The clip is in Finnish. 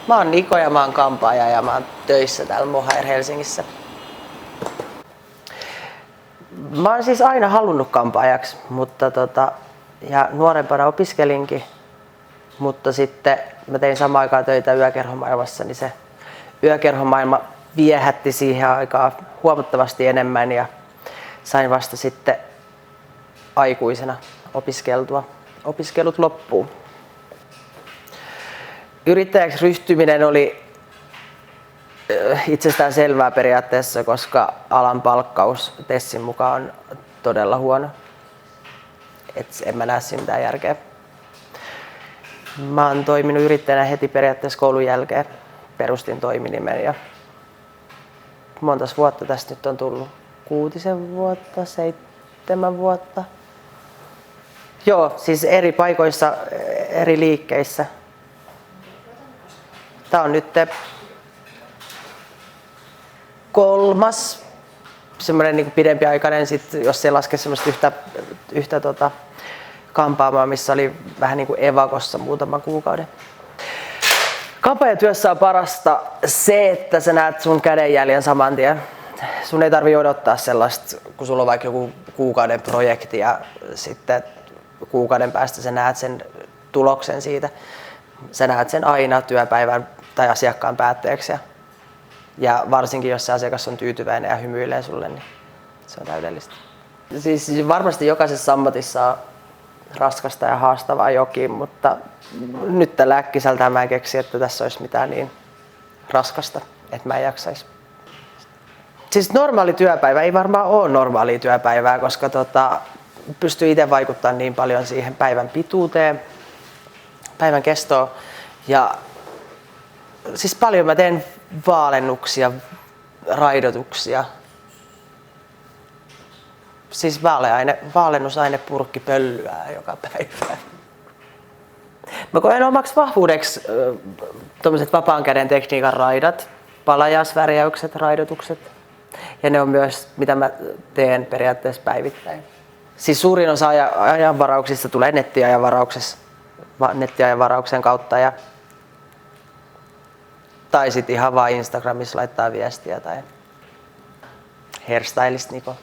Mä oon Niko ja mä oon kampaaja ja mä oon töissä täällä Mohair Helsingissä. Mä oon siis aina halunnut kampaajaksi, mutta ja nuorempana opiskelinkin, mutta sitten mä tein samaan aikaan töitä yökerhomaailmassa, niin se yökerhomaailma viehätti siihen aikaan huomattavasti enemmän ja sain vasta sitten aikuisena opiskeltua opiskelut loppuun. Yrittäjäksi ryhtyminen oli itsestään selvää periaatteessa, koska alan palkkaus TESin mukaan on todella huono. Et en mä näe siinä mitään järkeä. Mä oon toiminut yrittäjänä heti periaatteessa koulun jälkeen. Perustin toiminimen ja montas vuotta tästä nyt on tullut? 6 vuotta, 7 vuotta. Joo, siis eri paikoissa, eri liikkeissä. Tää on nyt 3. semmoinen niin pidempiaikainen, jos ei laske semmoista yhtä kampaamaa, missä oli vähän niin kuin evakossa muutaman kuukauden. Kampaajatyössä on parasta se, että sä näet sun kädenjäljen saman tien. Sun ei tarvitse odottaa sellaista, kun sulla on vaikka joku kuukauden projekti ja sitten kuukauden päästä sä näet sen tuloksen siitä. Sä näet sen aina työpäivän tai asiakkaan päätteeksi. Ja varsinkin jos se asiakas on tyytyväinen ja hymyilee sulle, niin se on täydellistä. Siis varmasti jokaisessa ammatissa on raskasta ja haastavaa jokin, mutta nyt tällä äkkiseltään mä en keksi, että tässä olisi mitään niin raskasta, että mä en jaksaisi. Siis normaali työpäivä ei varmaan ole normaalia työpäivää, koska pystyy itse vaikuttamaan niin paljon siihen päivän pituuteen, päivän kestoon. Ja siis paljon mä teen vaalennuksia, raidotuksia. Siis valennusainepurkki pöllyää joka päivä. Mä koen omaksi vahvuudeksi tuommoiset vapaan käden tekniikan raidat, palajasvärjäykset, raidotukset. Ja ne on myös, mitä mä teen periaatteessa päivittäin. Siis suurin osa ajanvarauksista tulee nettiajanvarauksen kautta. Tai sitten ihan vaan Instagramissa laittaa viestiä tai hairstylist Niko.